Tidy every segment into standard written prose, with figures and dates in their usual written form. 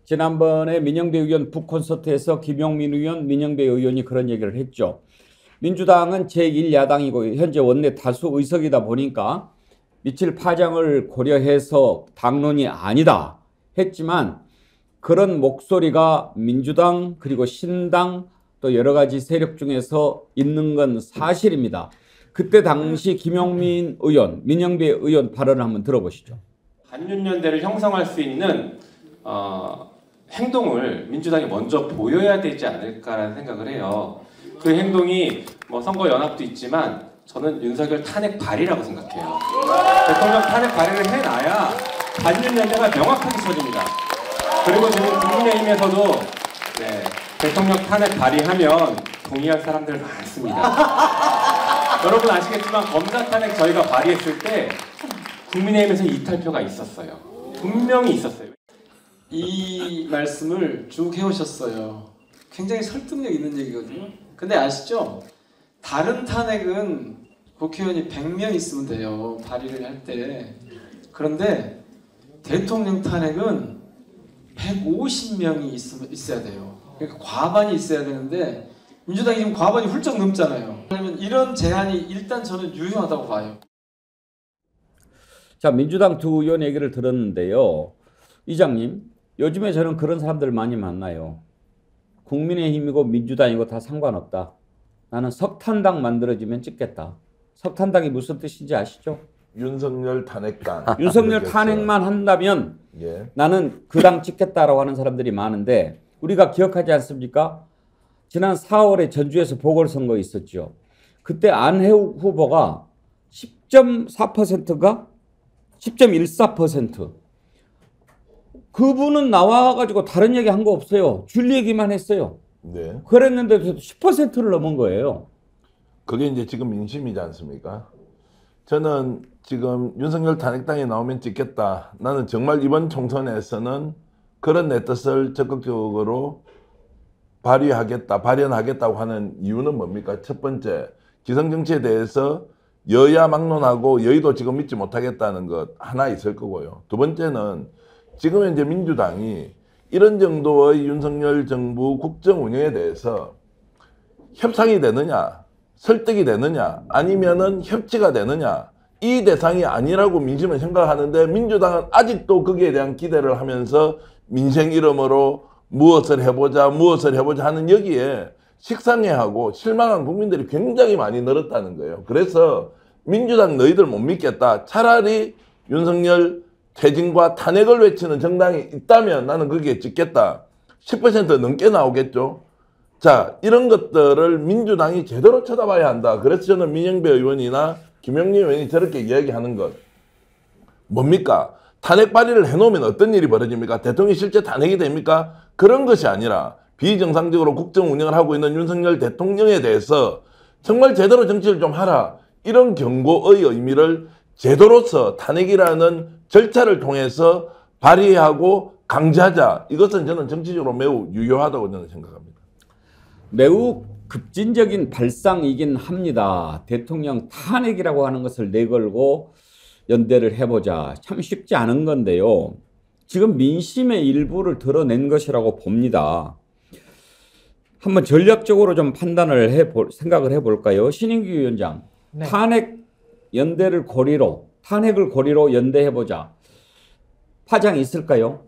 지난번에 민영배 의원 북콘서트에서 김용민 의원, 민영배 의원이 그런 얘기를 했죠. 민주당은 제1야당이고 현재 원내 다수 의석이다 보니까 미칠 파장을 고려해서 당론이 아니다 했지만 그런 목소리가 민주당 그리고 신당 또 여러 가지 세력 중에서 있는 건 사실입니다. 그때 당시 김용민 의원, 민영배 의원 발언을 한번 들어보시죠. 반윤연대를 형성할 수 있는 행동을 민주당이 먼저 보여야 되지 않을까라는 생각을 해요. 그 행동이 뭐 선거 연합도 있지만 저는 윤석열 탄핵 발의라고 생각해요. 대통령 탄핵 발의를 해놔야 반윤연대가 명확하게 쳐집니다. 그리고 지금 국민의힘에서도 대통령 탄핵 발의하면 동의할 사람들 많습니다. 여러분 아시겠지만 검사 탄핵 저희가 발의했을 때 국민의힘에서 이탈표가 있었어요. 분명히 있었어요. 이 말씀을 쭉 해오셨어요. 굉장히 설득력 있는 얘기거든요. 근데 아시죠? 다른 탄핵은 국회의원이 100명 있으면 돼요. 발의를 할 때. 그런데 대통령 탄핵은 150명이 있어야 돼요. 그러니까 과반이 있어야 되는데 민주당이 지금 과반이 훌쩍 넘잖아요. 그러면 이런 제한이 일단 저는 유효하다고 봐요. 자, 민주당 두 의원 얘기를 들었는데요. 이장님, 요즘에 저는 그런 사람들 많이 만나요. 국민의힘이고 민주당이고 다 상관없다. 나는 석탄당 만들어지면 찍겠다. 석탄당이 무슨 뜻인지 아시죠? 윤석열 탄핵당. 윤석열 탄핵만 한다면 나는 그 당 찍겠다라고 하는 사람들이 많은데 우리가 기억하지 않습니까? 지난 4월에 전주에서 보궐선거 있었죠. 그때 안혜욱 후보가 10.4%가 10.14%. 그분은 나와가지고 다른 얘기 한 거 없어요. 줄 얘기만 했어요. 네. 그랬는데도 10%를 넘은 거예요. 그게 이제 지금 민심이지 않습니까? 저는 지금 윤석열 탄핵당이 나오면 찍겠다. 나는 정말 이번 총선에서는 그런 내 뜻을 적극적으로 발현하겠다고 하는 이유는 뭡니까? 첫 번째, 기성정치에 대해서 여야 막론하고 여의도 지금 믿지 못하겠다는 것 하나 있을 거고요. 두 번째는 지금 현재 민주당이 이런 정도의 윤석열 정부 국정 운영에 대해서 협상이 되느냐, 설득이 되느냐, 아니면은 협치가 되느냐, 이 대상이 아니라고 민심은 생각하는데 민주당은 아직도 거기에 대한 기대를 하면서 민생 이름으로 무엇을 해보자 하는 여기에 식상해하고 실망한 국민들이 굉장히 많이 늘었다는 거예요. 그래서 민주당 너희들 못 믿겠다. 차라리 윤석열 퇴진과 탄핵을 외치는 정당이 있다면 나는 거기에 찍겠다. 10% 넘게 나오겠죠. 자, 이런 것들을 민주당이 제대로 쳐다봐야 한다. 그래서 저는 민영배 의원이나 김용민 의원이 저렇게 이야기하는 것 뭡니까? 탄핵 발의를 해놓으면 어떤 일이 벌어집니까? 대통령이 실제 탄핵이 됩니까? 그런 것이 아니라 비정상적으로 국정 운영을 하고 있는 윤석열 대통령에 대해서 정말 제대로 정치를 좀 하라. 이런 경고의 의미를 제도로서 탄핵이라는 절차를 통해서 발의하고 강제하자. 이것은 저는 정치적으로 매우 유효하다고 저는 생각합니다. 매우 급진적인 발상이긴 합니다. 대통령 탄핵이라고 하는 것을 내걸고 연대를 해보자. 참 쉽지 않은 건데요. 지금 민심의 일부를 드러낸 것이라고 봅니다. 한번 전략적으로 좀 생각을 해볼까요? 신인규 위원장, 네. 탄핵을 고리로 연대해보자. 파장이 있을까요?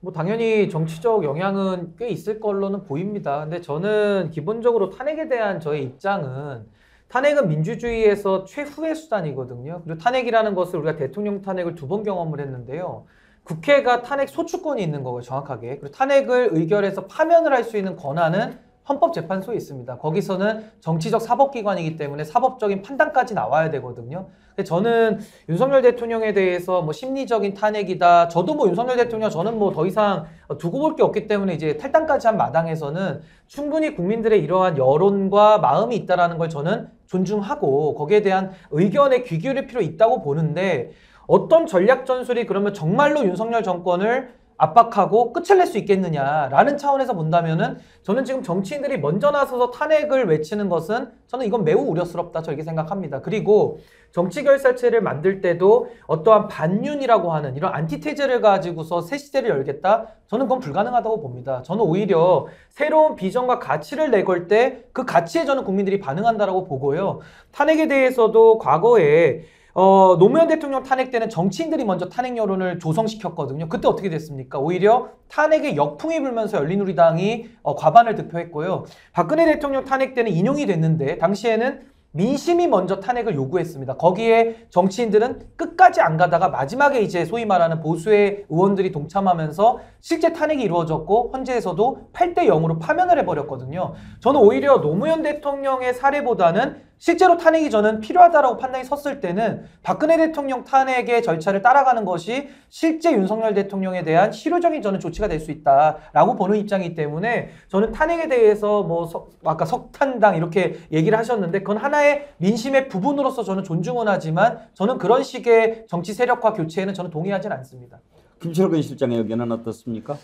뭐 당연히 정치적 영향은 꽤 있을 걸로는 보입니다. 근데 저는 기본적으로 탄핵에 대한 저의 입장은 탄핵은 민주주의에서 최후의 수단이거든요. 그리고 탄핵이라는 것을 우리가 대통령 탄핵을 2번 경험을 했는데요. 국회가 탄핵 소추권이 있는 거고요, 정확하게. 그리고 탄핵을 의결해서 파면을 할 수 있는 권한은 헌법재판소에 있습니다. 거기서는 정치적 사법기관이기 때문에 사법적인 판단까지 나와야 되거든요. 근데 저는 윤석열 대통령에 대해서 뭐 심리적인 탄핵이다. 저도 뭐 윤석열 대통령 저는 뭐 더 이상 두고 볼 게 없기 때문에 이제 탈당까지 한 마당에서는 충분히 국민들의 이러한 여론과 마음이 있다라는 걸 저는 존중하고 거기에 대한 의견에 귀 기울일 필요 있다고 보는데 어떤 전략 전술이 그러면 정말로 윤석열 정권을 압박하고 끝을 낼 수 있겠느냐라는 차원에서 본다면은 저는 지금 정치인들이 먼저 나서서 탄핵을 외치는 것은 저는 이건 매우 우려스럽다 저렇게 생각합니다. 그리고 정치 결사체를 만들 때도 어떠한 반윤이라고 하는 이런 안티테제를 가지고서 새 시대를 열겠다? 저는 그건 불가능하다고 봅니다. 저는 오히려 새로운 비전과 가치를 내걸 때 그 가치에 저는 국민들이 반응한다라고 보고요. 탄핵에 대해서도 과거에 노무현 대통령 탄핵 때는 정치인들이 먼저 탄핵 여론을 조성시켰거든요. 그때 어떻게 됐습니까? 오히려 탄핵에 역풍이 불면서 열린우리당이 과반을 득표했고요. 박근혜 대통령 탄핵 때는 인용이 됐는데 당시에는 민심이 먼저 탄핵을 요구했습니다. 거기에 정치인들은 끝까지 안 가다가 마지막에 이제 소위 말하는 보수의 의원들이 동참하면서 실제 탄핵이 이루어졌고 헌재에서도 8대 0으로 파면을 해버렸거든요. 저는 오히려 노무현 대통령의 사례보다는 실제로 탄핵이 저는 필요하다라고 판단이 섰을 때는 박근혜 대통령 탄핵의 절차를 따라가는 것이 실제 윤석열 대통령에 대한 실효적인 저는 조치가 될 수 있다라고 보는 입장이기 때문에 저는 탄핵에 대해서 아까 석탄당 이렇게 얘기를 하셨는데 그건 하나의 민심의 부분으로서 저는 존중은 하지만 저는 그런 식의 정치 세력화 교체에는 저는 동의하진 않습니다. 김철근 실장의 의견은 어떻습니까?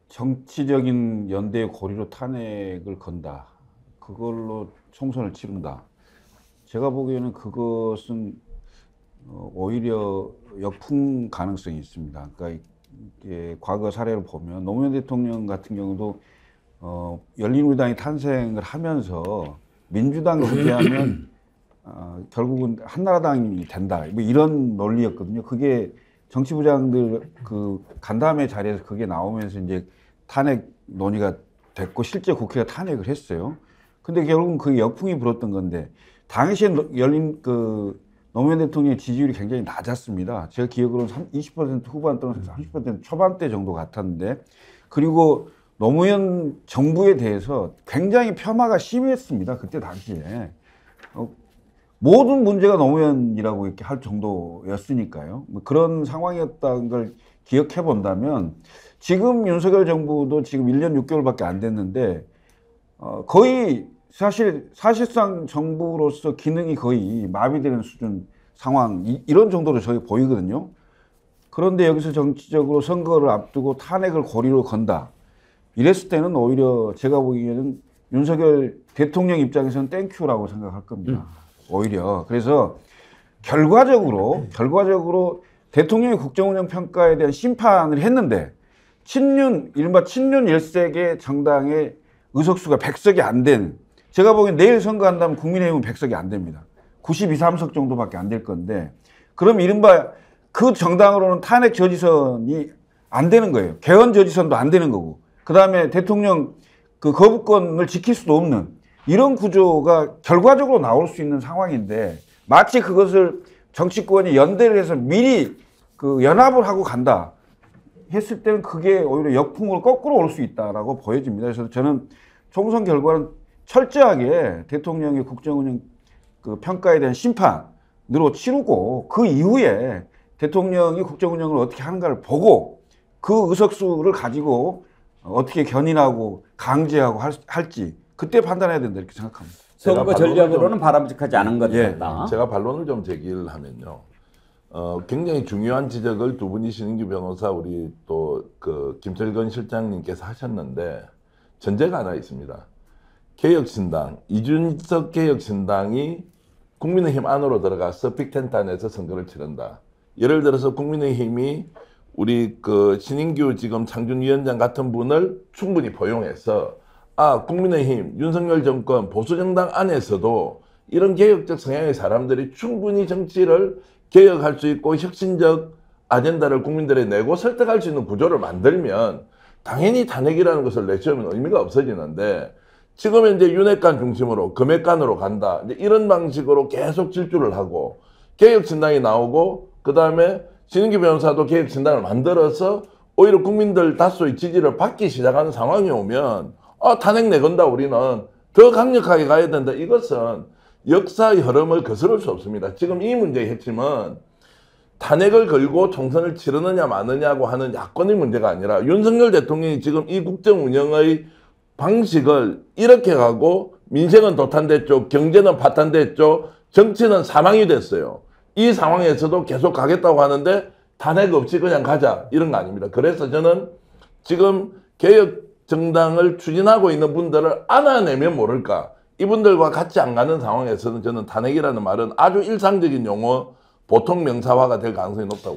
정치적인 연대의 고리로 탄핵을 건다. 그걸로 총선을 치른다. 제가 보기에는 그것은 오히려 역풍 가능성이 있습니다. 그러니까 이게 과거 사례를 보면 노무현 대통령 같은 경우도 열린우리당이 탄생을 하면서 민주당 지지하면 결국은 한나라당이 된다. 뭐 이런 논리였거든요. 그게 정치부장들 그 간담회 자리에서 그게 나오면서 이제 탄핵 논의가 됐고 실제 국회가 탄핵을 했어요. 근데 결국은 그게 역풍이 불었던 건데 당시에 노무현 대통령의 지지율이 굉장히 낮았습니다. 제가 기억으로는 20% 후반 또는 30% 초반대 정도 같았는데 그리고 노무현 정부에 대해서 굉장히 폄하가 심했습니다. 그때 당시에. 모든 문제가 노무현이라고 이렇게 할 정도였으니까요. 뭐 그런 상황이었다는 걸 기억해 본다면 지금 윤석열 정부도 지금 1년 6개월밖에 안 됐는데 거의 사실상 정부로서 기능이 거의 마비되는 수준 상황 이런 정도로 저희 보이거든요. 그런데 여기서 정치적으로 선거를 앞두고 탄핵을 고리로 건다. 이랬을 때는 오히려 제가 보기에는 윤석열 대통령 입장에서는 땡큐라고 생각할 겁니다. 오히려. 그래서 결과적으로 대통령의 국정운영 평가에 대한 심판을 했는데 이른바 친윤 13개 정당의 의석수가 100석이 안 된, 제가 보기엔 내일 선거한다면 국민의힘은 100석이 안 됩니다. 92, 3석 정도밖에 안 될 건데, 그럼 이른바 그 정당으로는 탄핵 저지선이 안 되는 거예요. 개헌 저지선도 안 되는 거고, 그 다음에 대통령 그 거부권을 지킬 수도 없는 이런 구조가 결과적으로 나올 수 있는 상황인데, 마치 그것을 정치권이 연대를 해서 미리 그 연합을 하고 간다 했을 때는 그게 오히려 역풍으로 거꾸로 올 수 있다라고 보여집니다. 그래서 저는 총선 결과는 철저하게 대통령의 국정운영 그 평가에 대한 심판으로 치르고 그 이후에 대통령이 국정운영을 어떻게 하는가를 보고 그 의석수를 가지고 어떻게 견인하고 강제하고 할지 그때 판단해야 된다 이렇게 생각합니다. 선거 전략으로는 바람직하지 않은 것 같다. 제가 반론을 좀 제기를 하면요. 굉장히 중요한 지적을 두 분이 신인규 변호사 우리 또 그 김철근 실장님께서 하셨는데 전제가 하나 있습니다. 개혁신당, 이준석 개혁신당이 국민의힘 안으로 들어가서 빅텐트 안에서 선거를 치른다. 예를 들어서 국민의힘이 우리 그 신인규 지금 창준위원장 같은 분을 충분히 포용해서 국민의힘, 윤석열 정권, 보수정당 안에서도 이런 개혁적 성향의 사람들이 충분히 정치를 개혁할 수 있고 혁신적 아젠다를 국민들에 내고 설득할 수 있는 구조를 만들면 당연히 탄핵이라는 것을 내세우면 의미가 없어지는데 지금 이제 윤핵관 중심으로 금핵관으로 간다. 이제 이런 방식으로 계속 질주를 하고 개혁신당이 나오고 그 다음에 신인규 변호사도 개혁신당을 만들어서 오히려 국민들 다수의 지지를 받기 시작하는 상황이 오면 탄핵 내건다 우리는 더 강력하게 가야 된다. 이것은 역사의 흐름을 거스를 수 없습니다. 지금 이 문제의 핵심은 탄핵을 걸고 총선을 치르느냐 마느냐고 하는 야권의 문제가 아니라 윤석열 대통령이 지금 이 국정 운영의 방식을 이렇게 가고 민생은 도탄됐죠. 경제는 파탄됐죠. 정치는 사망이 됐어요. 이 상황에서도 계속 가겠다고 하는데 탄핵 없이 그냥 가자 이런 거 아닙니다. 그래서 저는 지금 개혁 정당을 추진하고 있는 분들을 안아내면 모를까. 이분들과 같이 안 가는 상황에서는 저는 탄핵이라는 말은 아주 일상적인 용어, 보통 명사화가 될 가능성이 높다고.